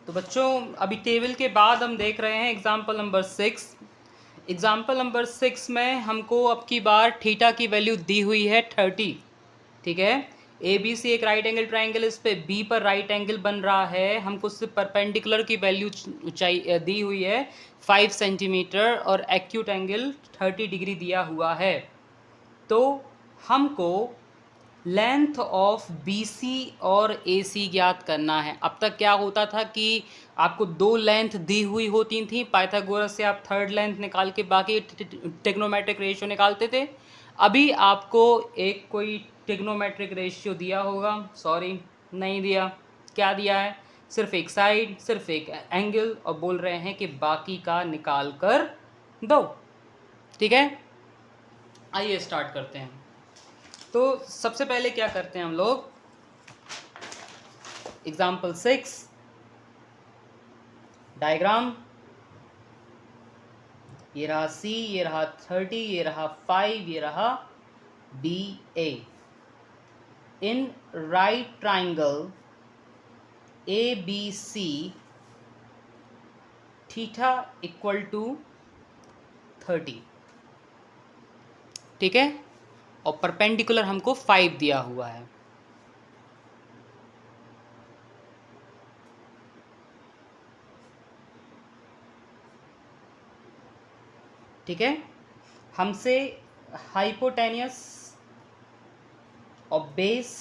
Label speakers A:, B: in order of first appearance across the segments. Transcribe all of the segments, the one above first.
A: तो बच्चों अभी टेबल के बाद हम देख रहे हैं एग्जाम्पल नंबर 6। एग्जाम्पल नंबर 6 में हमको अब की बार थीटा की वैल्यू दी हुई है 30। ठीक है, ए बी सी एक राइट एंगल ट्राइंगल, इस पे बी पर राइट एंगल बन रहा है। हमको सिर्फ परपेंडिकुलर की वैल्यू चाहिए, दी हुई है 5 सेंटीमीटर और एक्यूट एंगल 30 डिग्री दिया हुआ है। तो हमको लेंथ ऑफ BC और AC ज्ञात करना है। अब तक क्या होता था कि आपको दो लेंथ दी हुई होती थी, पाइथागोरस से आप थर्ड लेंथ निकाल के बाकी ट्रिग्नोमेट्रिक रेशियो निकालते थे। अभी आपको एक कोई ट्रिग्नोमेट्रिक रेशियो दिया होगा, सॉरी नहीं दिया। क्या दिया है? सिर्फ एक साइड, सिर्फ एक एंगल, और बोल रहे हैं कि बाकी का निकाल कर दो। ठीक है, आइए स्टार्ट करते हैं। तो सबसे पहले क्या करते हैं हम लोग, एग्जाम्पल 6 डायग्राम, ये रहा C, ये रहा 30, ये रहा 5, ये रहा BA। In right triangle ABC theta equal to 30। ठीक है, और परपेंडिकुलर हमको 5 दिया हुआ है। ठीक है, हमसे हाइपोटेनियस और बेस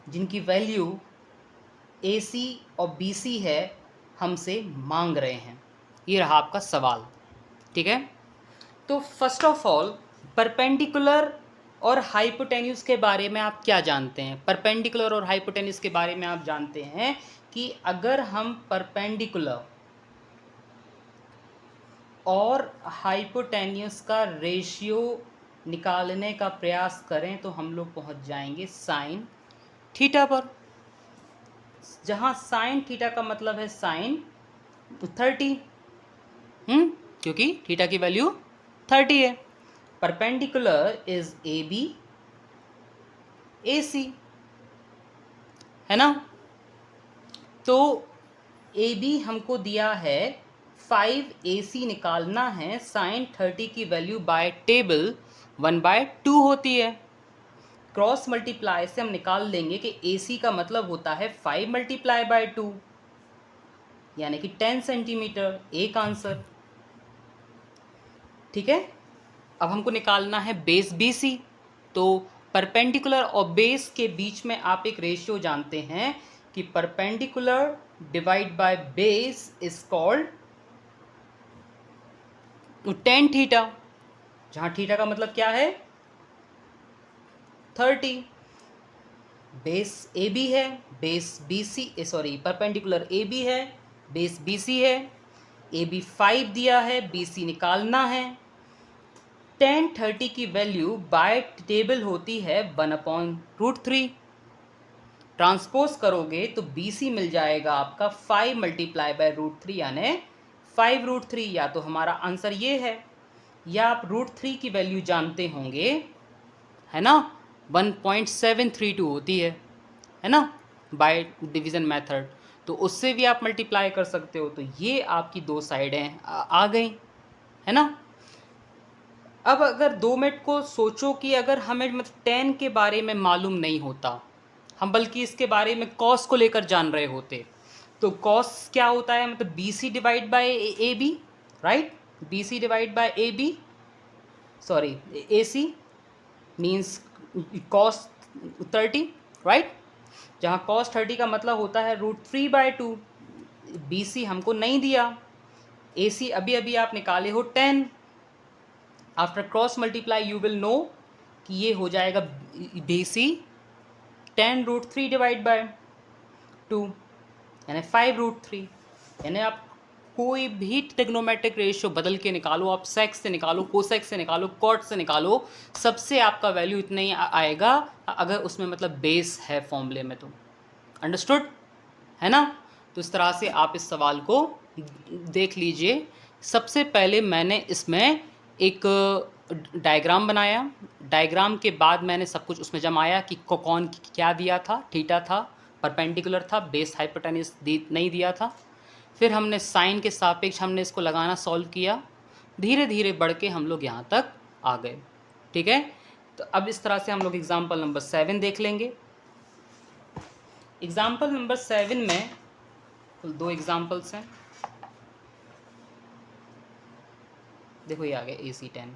A: जिनकी वैल्यू AC और BC है हमसे मांग रहे हैं। ये रहा आपका सवाल। ठीक है, तो फर्स्ट ऑफ ऑल परपेंडिकुलर और हाइपोटेन्यूस के बारे में आप क्या जानते हैं? परपेंडिकुलर और हाइपोटेन्यूस के बारे में आप जानते हैं कि अगर हम परपेंडिकुलर और हाइपोटेन्यूस का रेशियो निकालने का प्रयास करें तो हम लोग पहुंच जाएंगे साइन थीटा पर, जहां साइन थीटा का मतलब है साइन 30। क्योंकि थीटा की वैल्यू 30 है। परपेंडिकुलर इज AB AC, है ना। तो AB हमको दिया है 5AC निकालना है, साइन 30 की वैल्यू बाय टेबल 1/2 होती है। क्रॉस मल्टीप्लाई से हम निकाल लेंगे कि AC का मतलब होता है 5 मल्टीप्लाई बाय 2, यानी कि 10 सेंटीमीटर। एक आंसर। ठीक है, अब हमको निकालना है बेस BC। तो परपेंडिकुलर और बेस के बीच में आप एक रेशियो जानते हैं कि perpendicular divide by base is called tan theta, जहां थीटा का मतलब क्या है 30। बेस AB है, base BC, sorry perpendicular AB है, बेस BC है। AB 5 दिया है, BC निकालना है। 10/30 की वैल्यू बाय टेबल होती है 1/√3। ट्रांसपोज करोगे तो BC मिल जाएगा आपका 5 मल्टीप्लाई बाय √3 यानी 5√3। या तो हमारा आंसर ये है, या आप √3 की वैल्यू जानते होंगे, है ना, 1.732 होती है ना, बाय डिवीज़न मेथड। तो उससे भी आप मल्टीप्लाई कर सकते हो। तो ये आपकी दो साइडें आ गई, है ना। अब अगर 2 मिनट को सोचो कि अगर हमें मतलब 10 के बारे में मालूम नहीं होता, हम बल्कि इसके बारे में कॉस को लेकर जान रहे होते, तो कॉस क्या होता है, मतलब BC divide by AB, right. BC divide by AB, sorry AC means cos 30, right. जहाँ कॉस 30 का मतलब होता है √3/2। BC हमको नहीं दिया, AC अभी अभी आप निकाले हो 10। After cross multiply you will know कि ये हो जाएगा BC 10√3 डिवाइड बाय 2 यानी 5√3। यानी आप कोई भी ट्रिग्नोमेट्रिक रेशियो बदल के निकालो, आप सेक्स से निकालो, कोसेक्स से निकालो, कॉट से निकालो, सबसे आपका वैल्यू इतना ही आएगा अगर उसमें मतलब बेस है फॉर्मूले में। तो अंडरस्टूड, है ना। तो इस तरह से आप इस सवाल को देख लीजिए। सबसे पहले मैंने इसमें एक डायग्राम बनाया, डायग्राम के बाद मैंने सब कुछ उसमें जमाया कि कौन क्या दिया था, थीटा था, परपेंडिकुलर था, बेस हाइपोटेन्यूस नहीं दिया था। फिर हमने साइन के सापेक्ष हमने इसको लगाना सॉल्व किया, धीरे धीरे बढ़ के हम लोग यहाँ तक आ गए। ठीक है, तो अब इस तरह से हम लोग एग्जाम्पल नंबर 7 देख लेंगे। एग्जाम्पल नंबर 7 में कुल 2 एग्जाम्पल्स हैं। देखो ये आ गया AC10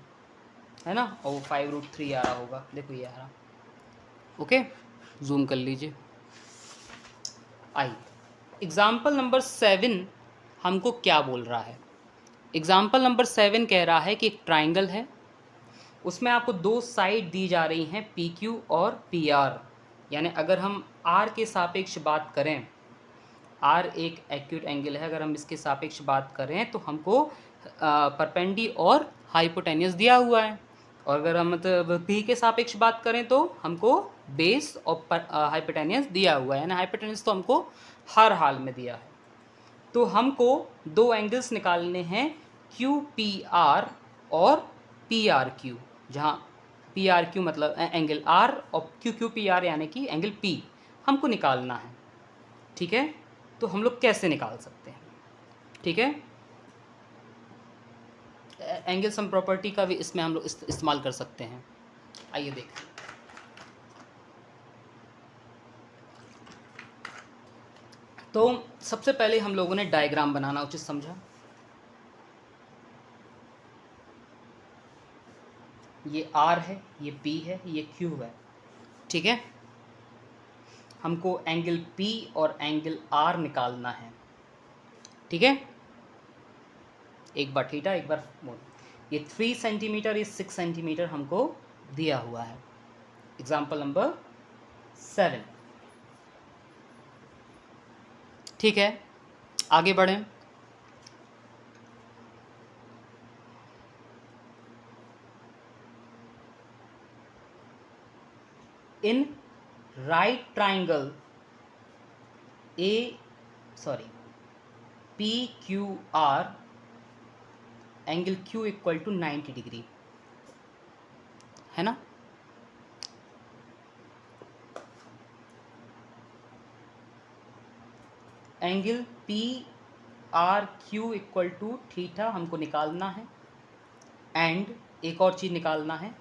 A: है ना, और वो 5√3 आ रहा होगा, देखो ये आ रहा। ओके, जूम कर लीजिए। आई एग्जाम्पल नंबर 7 हमको क्या बोल रहा है? एग्जाम्पल नंबर 7 कह रहा है कि एक ट्राइंगल है, उसमें आपको 2 साइड दी जा रही हैं PQ और PR। यानी अगर हम R के सापेक्ष बात करें, R एक एक्यूट एंगल है, अगर हम इसके सापेक्ष बात करें तो हमको परपेंडी और हाइपोटेनियस दिया हुआ है, और अगर हम मतलब P के सापेक्ष बात करें तो हमको बेस और हाइपोटेनियस दिया हुआ है, यानी हाइपोटेनियस तो हमको हर हाल में दिया है। तो हमको 2 एंगल्स निकालने हैं QPR और PRQ, जहाँ PRQ मतलब एंगल R और QQPR यानी कि एंगल P हमको निकालना है। ठीक है, तो हम लोग कैसे निकाल सकते हैं? ठीक है, एंगल सम प्रॉपर्टी का भी इसमें हम लोग इस्तेमाल कर सकते हैं। आइए देखें। तो सबसे पहले हम लोगों ने डायग्राम बनाना उचित समझा। ये R है, ये P है, ये Q है। ठीक है, हमको एंगल P और एंगल R निकालना है। ठीक है, एक बार थीटा एक बार मोड। ये 3 सेंटीमीटर, ये 6 सेंटीमीटर हमको दिया हुआ है। Example number 7। ठीक है, आगे बढ़ें। In right triangle PQR angle Q equal to 90 degree है ना। Angle PRQ equal to theta हमको निकालना है, एंड एक और चीज़ निकालना है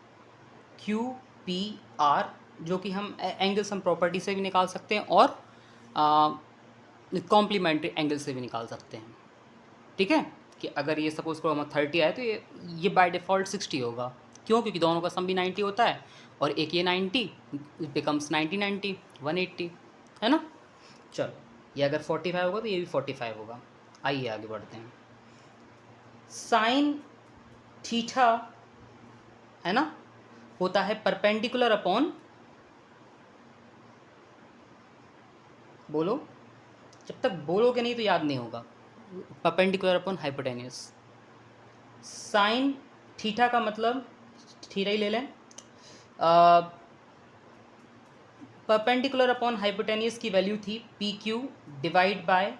A: QPR, जो कि हम एंगल सम प्रॉपर्टी से भी निकाल सकते हैं और कॉम्प्लीमेंट्री एंगल से भी निकाल सकते हैं। ठीक है, कि अगर ये सपोज करो हम 30 आए तो ये बाय डिफ़ॉल्ट 60 होगा। क्यों? क्योंकि दोनों का सम भी 90 होता है, और एक ये 90 बिकम्स 90 180 है ना। चलो, ये अगर 45 होगा तो ये भी 45 होगा। आइए आगे बढ़ते हैं। साइन थीटा है ना, होता है परपेंडिकुलर अपॉन, बोलो, जब तक बोलोगे नहीं तो याद नहीं होगा, perpendicular upon hypotenuse. Sine theta का मतलब, थीटा ही ले लें, परपेंडिकुलर अपॉन हाइपोटेनियस की वैल्यू थी PQ डिवाइड बाय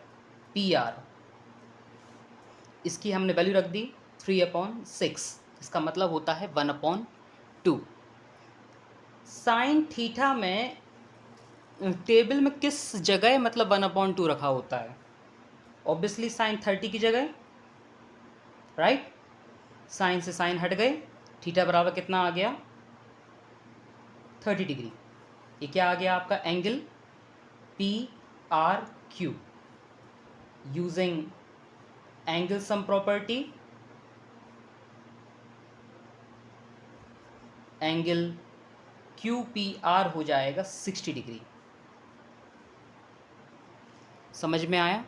A: PR। इसकी हमने वैल्यू रख दी 3/6, इसका मतलब होता है 1/2। साइन थीटा में टेबल में किस जगह मतलब 1/2 रखा होता है? ऑब्वियसली साइन 30 की जगह, राइट। साइन से साइन हट गए, थीटा बराबर कितना आ गया? 30 डिग्री। ये क्या आ गया आपका? Angle PRQ। Using angle sum property, angle QPR हो जाएगा 60 डिग्री। समझ में आया?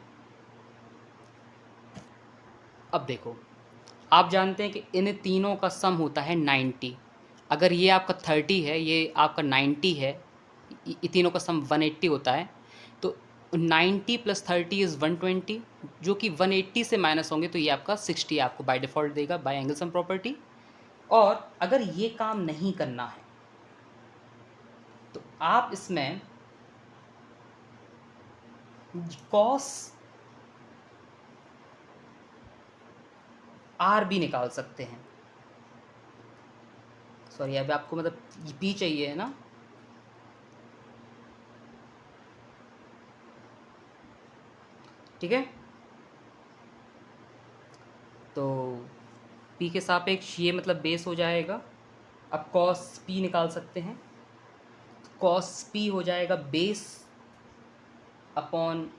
A: अब देखो, आप जानते हैं कि इन तीनों का सम होता है 90। अगर ये आपका 30 है, ये आपका 90 है, ये तीनों का सम 180 होता है, तो 90 + 30 इज़ 120, जो कि 180 से माइनस होंगे तो ये आपका 60 आपको बाय डिफ़ॉल्ट देगा बाय एंगल सम प्रॉपर्टी। और अगर ये काम नहीं करना है तो आप इसमें कॉस R भी निकाल सकते हैं। सॉरी, अभी आपको मतलब P चाहिए है ना, ठीक है। तो p के सापेक्ष ये मतलब बेस हो जाएगा। अब cos p निकाल सकते हैं, cos p हो जाएगा बेस अपॉन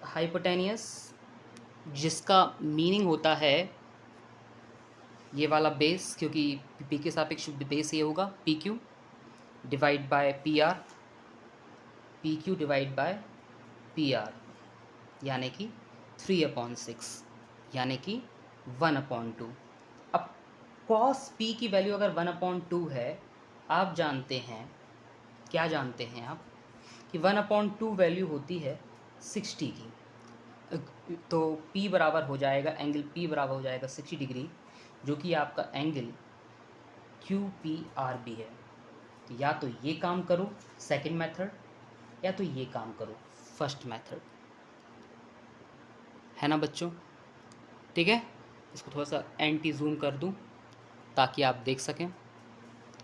A: हाइपोटेनियस, जिसका मीनिंग होता है ये वाला बेस, क्योंकि p के सापेक्ष बेस ये होगा P Q divide by P R, P Q divide by P R, यानी कि 3/6, यानी कि 1/2। अब cos p की वैल्यू अगर 1/2 है, आप जानते हैं, क्या जानते हैं आप, कि 1/2 वैल्यू होती है 60 की। तो p बराबर हो जाएगा, एंगल p बराबर हो जाएगा 60 डिग्री, जो कि आपका एंगल QPRB है। तो या तो ये काम करो सेकंड मेथड, या तो ये काम करो फर्स्ट मेथड, है ना बच्चों? ठीक है, इसको थोड़ा सा एंटी जूम कर दूं ताकि आप देख सकें।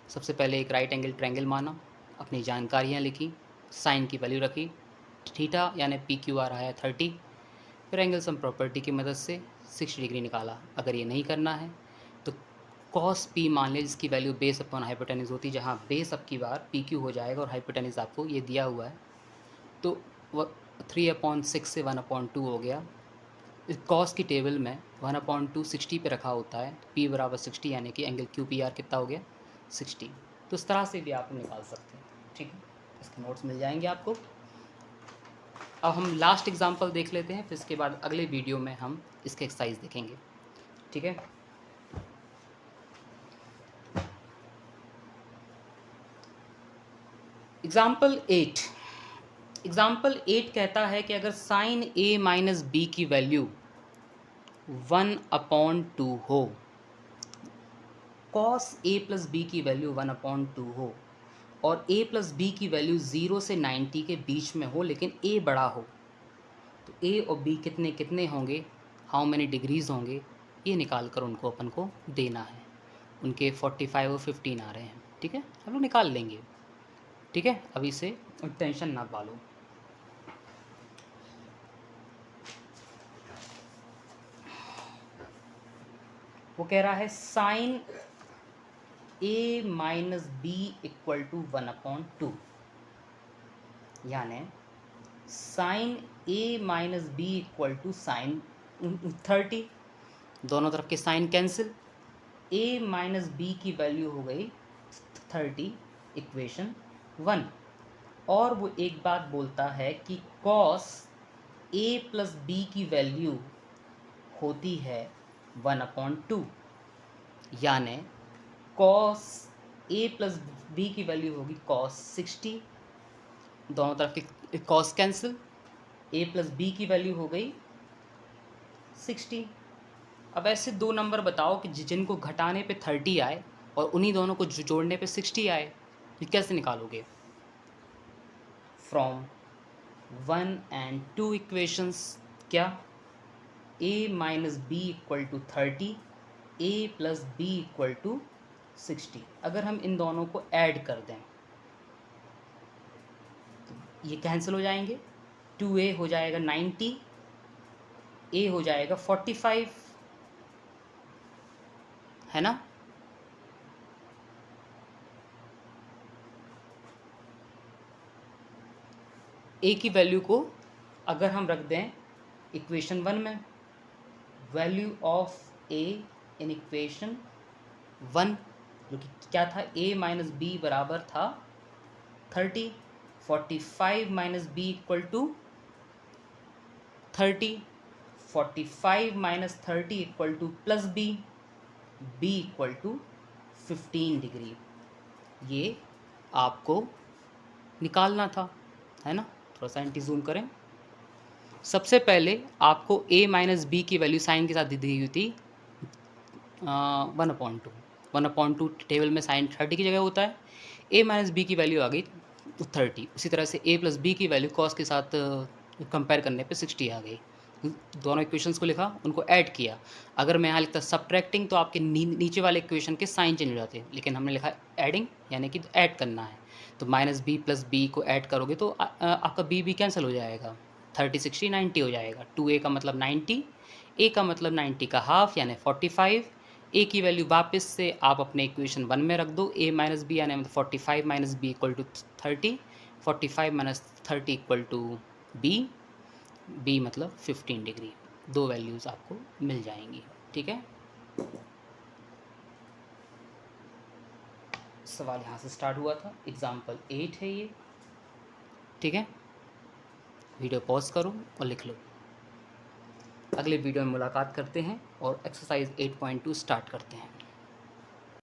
A: सबसे पहले एक राइट एंगल ट्रायंगल माना, अपनी जानकारियाँ लिखी, साइन की वैल्यू रखी, थीटा यानी PQR आया 30, फिर एंगल सम प्रॉपर्टी की मदद से 60 डिग्री निकाला। अगर ये नहीं करना है तो cos p मान लें, जिसकी वैल्यू बेस अपॉन हाइपोटेनिस होती है, जहाँ बेस अब की बार PQ हो जाएगा और हाइपोटेनिस आपको ये दिया हुआ है, तो 3/6 से 1/2 हो गया। इस कॉस की टेबल में 1/2 60 पे रखा होता है, p बराबर 60, यानी कि एंगल QPR कितना हो गया 60। तो इस तरह से भी आप निकाल सकते हैं। ठीक है, इसके नोट्स मिल जाएंगे आपको। अब हम लास्ट एग्जांपल देख लेते हैं, फिर इसके बाद अगले वीडियो में हम इसके एक्सरसाइज देखेंगे। ठीक है, एग्जाम्पल 8 कहता है कि अगर साइन a माइनस बी की वैल्यू 1/2 हो, cos a प्लस बी की वैल्यू 1/2 हो, और a प्लस बी की वैल्यू 0 से 90 के बीच में हो, लेकिन a बड़ा हो, तो a और b कितने कितने होंगे, हाउ मैनी डिग्रीज होंगे, ये निकाल कर उनको अपन को देना है। उनके 45 और 15 आ रहे हैं। ठीक है, हम लोग निकाल लेंगे। ठीक है, अभी से टेंशन ना पालो। वो कह रहा है sine a minus B equal to 1/2, यानी sine a minus B equal to sine 30, दोनों तरफ के sine cancel, a minus B की वैल्यू हो गई 30, इक्वेशन 1। और वो एक बात बोलता है कि cos a प्लस बी की वैल्यू होती है 1/2, यानी cos a प्लस बी की वैल्यू होगी cos 60, दोनों तरफ की cos cancel, a plus B की वैल्यू हो गई 60। अब ऐसे दो नंबर बताओ कि जिनको घटाने पे 30 आए और उन्हीं दोनों को जोड़ने पे 60 आए, ये कैसे निकालोगे? फ्रॉम 1 and 2 इक्वेशंस, क्या a minus B equal to 30, a plus B equal to 60। अगर हम इन दोनों को ऐड कर दें तो ये कैंसिल हो जाएंगे, 2a हो जाएगा 90, a हो जाएगा 45, है ना? a की वैल्यू को अगर हम रख दें इक्वेशन 1 में, value of a in equation 1, जो कि क्या था, a माइनस बी बराबर था 30, 45 minus B equal to 30, 45 minus 30 equal to plus B, B equal to 15 degree. ये आपको निकालना था, है ना? थोड़ा सा एंटी जूम करें। सबसे पहले आपको a माइनस बी की वैल्यू साइन के साथ दी हुई थी 1/2, 1/2 टेबल में साइन 30 की जगह होता है, a माइनस बी की वैल्यू आ गई 30। उसी तरह से a प्लस बी की वैल्यू कॉस के साथ कंपेयर करने पे 60 आ गई। दोनों इक्वेशंस को लिखा, उनको ऐड किया। अगर मैं यहाँ लिखता सब्ट्रैक्टिंग तो आपके नीचे वाले इक्वेशन के साइन चेंज हो जाते हैं, लेकिन हमने लिखा एडिंग, यानी कि ऐड करना है। तो माइनस बी प्लस बी को ऐड करोगे तो आपका बी कैंसिल हो जाएगा, 30 60 90 हो जाएगा। 2a का मतलब 90, ए का मतलब 90 का हाफ यानी 45। ए की वैल्यू वापस से आप अपने इक्वेशन 1 में रख दो, ए माइनस बी यानी मतलब 45 minus B equal to 30, 45 minus 30 equal to B, B मतलब 15 डिग्री। दो वैल्यूज़ आपको मिल जाएंगी। ठीक है, सवाल यहाँ से स्टार्ट हुआ था, एग्जाम्पल 8 है ये। ठीक है, वीडियो पॉज करो और लिख लो। अगले वीडियो में मुलाकात करते हैं और एक्सरसाइज 8.2 स्टार्ट करते हैं।